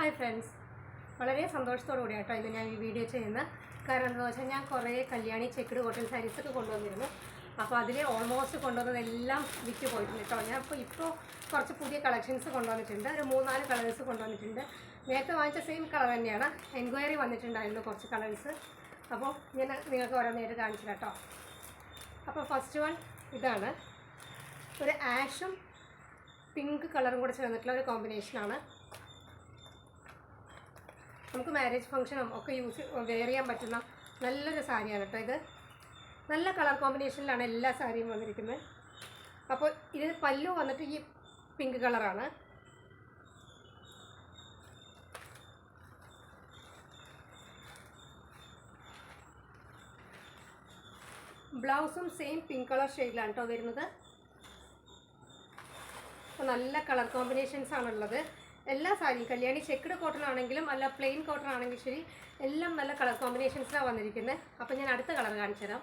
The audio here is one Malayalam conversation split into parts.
ഹായ് ഫ്രണ്ട്സ്, വളരെ സന്തോഷത്തോടു കൂടി കേട്ടോ ഇന്ന് ഞാൻ ഈ വീഡിയോ ചെയ്യുന്നത്. കാരണം എന്താണെന്ന് വെച്ചാൽ ഞാൻ കുറേ കല്യാണി ചെക്കുഡ് കോട്ടൺ സാരീസൊക്കെ കൊണ്ടുവന്നിരുന്നു. അപ്പോൾ അതിൽ ഓൾമോസ്റ്റ് കൊണ്ടുവന്നതെല്ലാം വിറ്റ് പോയിട്ടുണ്ട് കേട്ടോ. ഞാൻ ഇപ്പോൾ കുറച്ച് പുതിയ കളക്ഷൻസ് കൊണ്ടുവന്നിട്ടുണ്ട്. ഒരു 3-4 കളേഴ്സ് കൊണ്ടുവന്നിട്ടുണ്ട്. നേരത്തെ വാങ്ങിച്ച സെയിം കളർ തന്നെയാണ്. എൻക്വയറി വന്നിട്ടുണ്ടായിരുന്നു കുറച്ച് കളേഴ്സ്. അപ്പോൾ ഞാൻ നിങ്ങൾക്ക് ഓരോന്നേരം കാണിച്ചു കേട്ടോ. അപ്പോൾ ഫസ്റ്റ് വൺ ഇതാണ്. ഒരു ആഷും പിങ്ക് കളറും കൂടെ ചേർന്നിട്ടുള്ള ഒരു കോമ്പിനേഷനാണ്. നമുക്ക് മാരേജ് ഫംഗ്ഷനും ഒക്കെ വെയർ ചെയ്യാൻ പറ്റുന്ന നല്ലൊരു സാരിയാണ് കേട്ടോ. ഇത് നല്ല കളർ കോമ്പിനേഷനിലാണ് എല്ലാ സാരിയും വന്നിരിക്കുന്നത്. അപ്പോൾ ഇതിന് പല്ലു വന്നിട്ട് ഈ പിങ്ക് കളറാണ്. ബ്ലൗസും സെയിം പിങ്ക് കളർ ഷെയ്ഡിലാണ് കേട്ടോ വരുന്നത്. അപ്പോൾ നല്ല കളർ കോമ്പിനേഷൻസ് ആണുള്ളത്. എല്ലാ സാരിയും കല്യാണി ചെക്കുഡ് കോട്ടൺ ആണെങ്കിലും അല്ല പ്ലെയിൻ കോട്ടൺ ആണെങ്കിലും ശരി, എല്ലാം നല്ല കളർ കോമ്പിനേഷൻസിലാണ് വന്നിരിക്കുന്നത്. അപ്പോൾ ഞാൻ അടുത്ത കളർ കാണിച്ചു തരാം.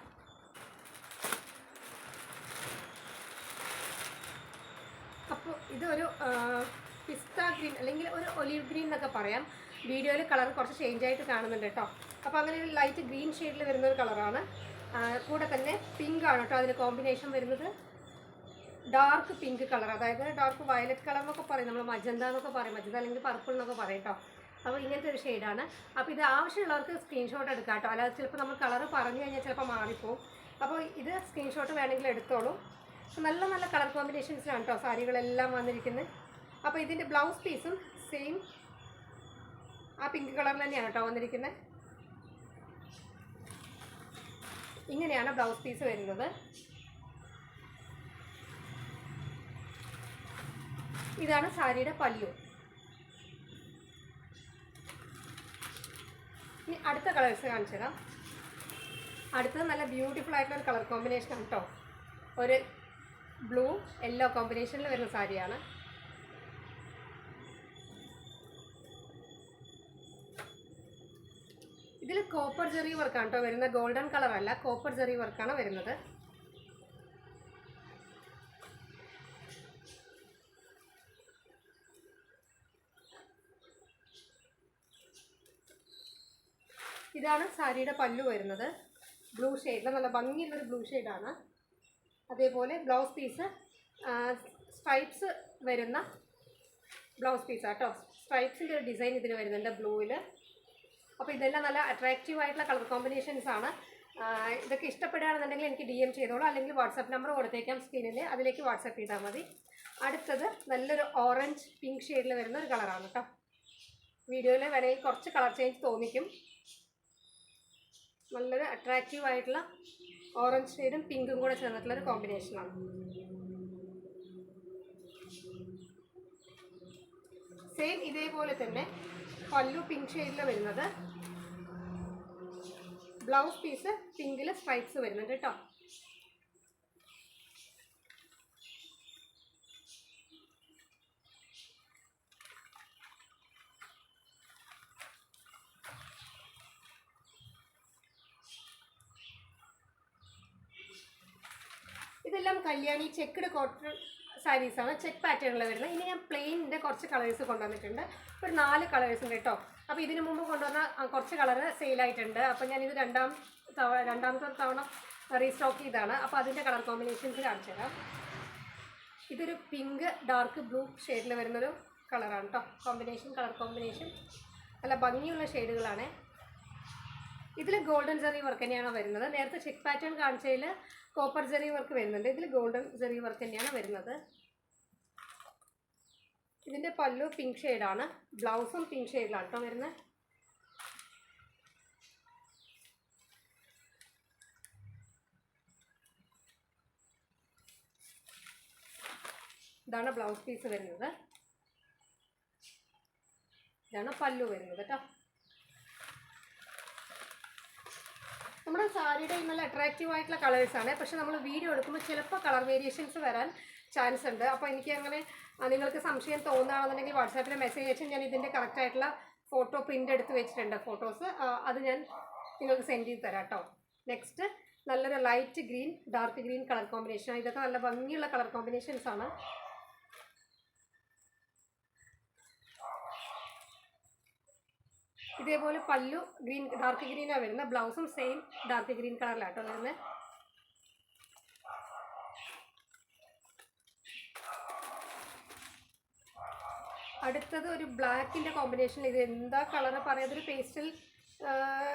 അപ്പോൾ ഇതൊരു പിസ്ത ഗ്രീൻ അല്ലെങ്കിൽ ഒരു ഒലീവ് ഗ്രീൻ എന്നൊക്കെ പറയാം. വീഡിയോയിൽ കളർ കുറച്ച് ചേഞ്ച് ആയിട്ട് കാണുന്നുണ്ട് കേട്ടോ. അപ്പോൾ അങ്ങനെ ഒരു ലൈറ്റ് ഗ്രീൻ ഷെയ്ഡിൽ വരുന്ന ഒരു കളറാണ്. കൂടെ തന്നെ പിങ്ക് ആണ് കേട്ടോ അതിന് കോമ്പിനേഷൻ വരുന്നത്. ഡാർക്ക് പിങ്ക് കളർ, അതായത് ഡാർക്ക് വയലറ്റ് കളർ എന്നൊക്കെ പറയും, നമ്മൾ മജന്ത എന്നൊക്കെ പറയും, മജന്ത അല്ലെങ്കിൽ പർപ്പിൾ എന്നൊക്കെ പറയും കേട്ടോ. അപ്പോൾ ഇങ്ങനത്തെ ഒരു ഷെയ്ഡാണ്. അപ്പോൾ ഇത് ആവശ്യമുള്ളവർക്ക് സ്ക്രീൻഷോട്ട് എടുക്കാം കേട്ടോ. അല്ലാതെ ചിലപ്പോൾ നമ്മൾ കളർ പറഞ്ഞു കഴിഞ്ഞാൽ ചിലപ്പോൾ മാറിപ്പോവും. അപ്പോൾ ഇത് സ്ക്രീൻഷോട്ട് വേണമെങ്കിൽ എടുത്തോളൂ. നല്ല നല്ല കളർ കോമ്പിനേഷൻസിലാണ് കേട്ടോ സാരികളെല്ലാം വന്നിരിക്കുന്നത്. അപ്പോൾ ഇതിൻ്റെ ബ്ലൗസ് പീസും സെയിം ആ പിങ്ക് കളറിൽ തന്നെയാണ് കേട്ടോ വന്നിരിക്കുന്നത്. ഇങ്ങനെയാണ് ബ്ലൗസ് പീസ് വരുന്നത്. ഇതാണ് സാരിയുടെ പല്ലു. ഇനി അടുത്ത കളേഴ്സ് കാണിച്ചു തരാം. അടുത്തത് നല്ല ബ്യൂട്ടിഫുൾ ആയിട്ടുള്ള ഒരു കളർ കോമ്പിനേഷനാണ് കേട്ടോ. ഒരു ബ്ലൂ യെല്ലോ കോമ്പിനേഷനിൽ വരുന്ന സാരിയാണ്. ഇതിൽ കോപ്പർ ജെറി വർക്കാണ് കേട്ടോ വരുന്നത്. ഗോൾഡൻ കളറല്ല, കോപ്പർ ജെറി വർക്കാണ് വരുന്നത്. ഇതാണ് സാരിയുടെ പല്ലു വരുന്നത്. ബ്ലൂ ഷെയ്ഡിൽ നല്ല ഭംഗിയുള്ളൊരു ബ്ലൂ ഷെയ്ഡാണ്. അതേപോലെ ബ്ലൗസ് പീസ് സ്ട്രൈപ്സ് വരുന്ന ബ്ലൗസ് പീസാണ് കേട്ടോ. സ്ട്രൈപ്സിൻ്റെ ഒരു ഡിസൈൻ ഇതിന് വരുന്നുണ്ട് ബ്ലൂവിൽ. അപ്പോൾ ഇതെല്ലാം നല്ല അട്രാക്റ്റീവ് ആയിട്ടുള്ള കളർ കോമ്പിനേഷൻസ് ആണ്. ഇതൊക്കെ ഇഷ്ടപ്പെടുകയാണെന്നുണ്ടെങ്കിൽ എനിക്ക് DM ചെയ്തോളൂ, അല്ലെങ്കിൽ വാട്സാപ്പ് നമ്പർ കൊടുത്തേക്കാം സ്ക്രീനിൽ, അതിലേക്ക് വാട്സാപ്പ് ചെയ്താൽ മതി. അടുത്തത് നല്ലൊരു ഓറഞ്ച് പിങ്ക് ഷെയ്ഡിൽ വരുന്ന ഒരു കളറാണ് കേട്ടോ. വീഡിയോയിൽ വേണമെങ്കിൽ കുറച്ച് കളർ ചേഞ്ച് തോന്നിക്കും. നല്ലൊരു അട്രാക്റ്റീവ് ആയിട്ടുള്ള ഓറഞ്ച് ഷെയ്ഡും പിങ്കും കൂടെ ചേർന്നിട്ടുള്ളൊരു കോമ്പിനേഷനാണ്. സെയിം ഇതേപോലെ തന്നെ പല്ലു പിങ്ക് ഷെയ്ഡിൽ വരുന്നത്. ബ്ലൗസ് പീസ് പിങ്കിൽ സ്ട്രൈപ്സ് വരുന്നുണ്ട് കേട്ടോ. ഇതെല്ലാം കല്യാണി ചെക്കുഡ് കോട്ടൺ സാരീസാണ്, ചെക്ക് പാറ്റേണിൽ വരുന്നത്. ഇനി ഞാൻ പ്ലെയിനിൻ്റെ കുറച്ച് കളേഴ്സ് കൊണ്ടുവന്നിട്ടുണ്ട്. ഒരു 4 കളേഴ്സ് ഉണ്ട് കേട്ടോ. അപ്പോൾ ഇതിന് മുമ്പ് കൊണ്ടുവന്ന കുറച്ച് കളറ് സെയിലായിട്ടുണ്ട്. അപ്പോൾ ഞാനിത് രണ്ടാമത്തെ തവണ റീസ്റ്റോക്ക് ചെയ്താണ്. അപ്പോൾ അതിൻ്റെ കളർ കോമ്പിനേഷൻസ് കാണിച്ചു തരാം. ഇതൊരു പിങ്ക് ഡാർക്ക് ബ്ലൂ ഷെയ്ഡിൽ വരുന്നൊരു കളറാണ് കേട്ടോ. കളർ കോമ്പിനേഷൻ നല്ല ഭംഗിയുള്ള ഷെയ്ഡുകളാണ്. ഇതിൽ ഗോൾഡൻ ജെറി വർക്ക് തന്നെയാണ് വരുന്നത്. നേരത്തെ ചെക്ക് പാറ്റേൺ കാണിച്ചതിൽ കോപ്പർ ജെറി വർക്ക് വരുന്നുണ്ട്. ഇതിൽ ഗോൾഡൻ ജെറി വർക്ക് തന്നെയാണ് വരുന്നത്. ഇതിൻ്റെ പല്ലു പിങ്ക് ഷെയ്ഡാണ്, ബ്ലൗസും പിങ്ക് ഷെയ്ഡിലാണ് കേട്ടോ വരുന്നത്. ഇതാണ് ബ്ലൗസ് പീസ് വരുന്നത്. ഇതാണ് പല്ലു വരുന്നത് കേട്ടോ. നമ്മുടെ സാരിയുടെ നല്ല അട്രാക്റ്റീവ് ആയിട്ടുള്ള കളേഴ്സാണ്. പക്ഷേ നമ്മൾ വീഡിയോ എടുക്കുമ്പോൾ ചിലപ്പോൾ കളർ വേരിയേഷൻസ് വരാൻ ചാൻസ് ഉണ്ട്. അപ്പോൾ എനിക്ക് അങ്ങനെ നിങ്ങൾക്ക് സംശയം തോന്നുകയാണെന്നുണ്ടെങ്കിൽ വാട്സാപ്പിൽ മെസ്സേജ് അയച്ചാൽ ഞാൻ ഇതിൻ്റെ കറക്റ്റായിട്ടുള്ള ഫോട്ടോ പ്രിൻ്റ് എടുത്ത് വെച്ചിട്ടുണ്ട്, ഫോട്ടോസ്. അത് ഞാൻ നിങ്ങൾക്ക് സെൻഡ് ചെയ്ത് തരാം കേട്ടോ. നെക്സ്റ്റ് നല്ലൊരു light green dark green colour combination. ഇതൊക്കെ നല്ല ഭംഗിയുള്ള കളർ കോമ്പിനേഷൻസ് ആണ്. ഇതേപോലെ പല്ലു ഗ്രീൻ ഡാർക്ക് ഗ്രീനാണ് വരുന്നത്. ബ്ലൗസും സെയിം ഡാർക്ക് ഗ്രീൻ കളറിലാട്ടോ വരുന്നത്. അടുത്തത് ഒരു ബ്ലാക്കിൻ്റെ കോമ്പിനേഷനിൽ. ഇത് എന്താ കളറ് പറയാതൊരു പേസ്റ്റൽ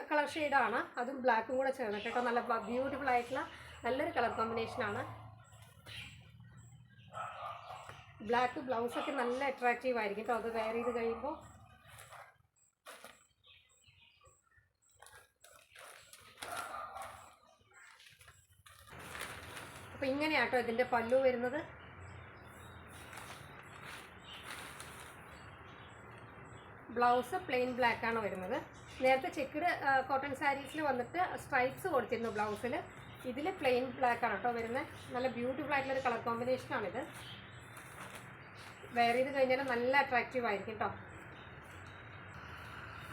കളർ ഷെയ്ഡാണ്, അതും ബ്ലാക്കും കൂടെ ചേർന്നിട്ട് കേട്ടോ. നല്ല ബ്യൂട്ടിഫുൾ ആയിട്ടുള്ള നല്ലൊരു കളർ കോമ്പിനേഷനാണ്. ബ്ലാക്ക് ബ്ലൗസൊക്കെ നല്ല അട്രാക്റ്റീവ് ആയിരിക്കും കേട്ടോ അത് വെയർ ചെയ്ത് കഴിയുമ്പോൾ. അപ്പോൾ ഇങ്ങനെയാട്ടോ ഇതിൻ്റെ പല്ലു വരുന്നത്. ബ്ലൗസ് പ്ലെയിൻ ബ്ലാക്കാണ് വരുന്നത്. നേരത്തെ ചെക്ക്ഡ് കോട്ടൺ സാരീസിൽ വന്നിട്ട് സ്ട്രൈപ്സ് കൊടുത്തിരുന്നു ബ്ലൗസിൽ. ഇതിൽ പ്ലെയിൻ ബ്ലാക്കാണ് കേട്ടോ വരുന്നത്. നല്ല ബ്യൂട്ടിഫുൾ ആയിട്ടുള്ളൊരു കളർ കോമ്പിനേഷനാണിത്. വെയർ ചെയ്ത് കഴിഞ്ഞാൽ നല്ല അട്രാക്റ്റീവ് ആയിരിക്കും കേട്ടോ.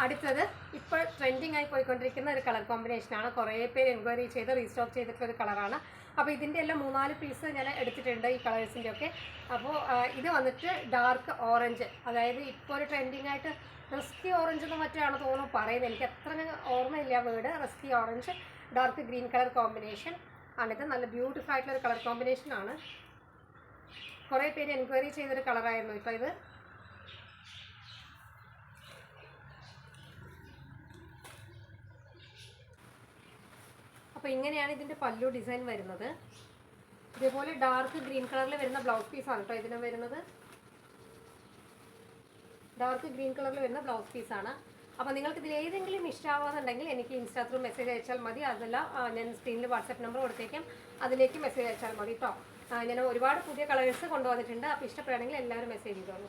അടുത്തത് ഇപ്പോൾ ട്രെൻഡിങ് ആയി പോയിക്കൊണ്ടിരിക്കുന്ന ഒരു കളർ കോമ്പിനേഷനാണ്. കുറേ പേര് എൻക്വയറി ചെയ്ത് റീസ്റ്റോക്ക് ചെയ്തിട്ടുള്ളൊരു കളറാണ്. അപ്പോൾ ഇതിൻ്റെ എല്ലാം 3-4 പീസ് ഞാൻ എടുത്തിട്ടുണ്ട് ഈ കളേഴ്സിൻ്റെ ഒക്കെ. അപ്പോൾ ഇത് വന്നിട്ട് ഡാർക്ക് ഓറഞ്ച്, അതായത് ഇപ്പോൾ ഒരു ട്രെൻഡിങ് ആയിട്ട് റസ്കി ഓറഞ്ച് എന്ന് മറ്റാണ് തോന്നുന്നു പറയുന്നത്, എനിക്ക് അത്ര ഓർമ്മയില്ല word. Rusty orange dark green colour combination ആണിത്. നല്ല ബ്യൂട്ടിഫുൾ ആയിട്ടുള്ളൊരു കളർ കോമ്പിനേഷനാണ്. കുറേ പേര് എൻക്വയറി ചെയ്തൊരു കളറായിരുന്നു ഇപ്പോൾ ഇത്. അപ്പോൾ ഇങ്ങനെയാണ് ഇതിൻ്റെ പല്ലു ഡിസൈൻ വരുന്നത്. ഇതേപോലെ ഡാർക്ക് ഗ്രീൻ കളറിൽ വരുന്ന ബ്ലൗസ് പീസാണ് കേട്ടോ ഇതിന് വരുന്നത്. ഡാർക്ക് ഗ്രീൻ കളറിൽ വരുന്ന ബ്ലൗസ് പീസാണ്. അപ്പോൾ നിങ്ങൾക്ക് ഇതിൽ ഏതെങ്കിലും ഇഷ്ടമാവാന്നുണ്ടെങ്കിൽ എനിക്ക് ഇൻസ്റ്റാ ത്രൂ മെസ്സേജ് അയച്ചാൽ മതി. അതല്ല ഞാൻ സ്ക്രീനിൽ വാട്സാപ്പ് നമ്പർ കൊടുത്തേക്കാം, അതിലേക്ക് മെസ്സേജ് അയച്ചാൽ മതി കേട്ടോ. ഞാൻ ഒരുപാട് പുതിയ കളേഴ്സ് കൊണ്ടുവന്നിട്ടുണ്ട്. അപ്പോൾ ഇഷ്ടപ്പെടുകയാണെങ്കിൽ എല്ലാവരും മെസ്സേജ് ചെയ്തോളൂ.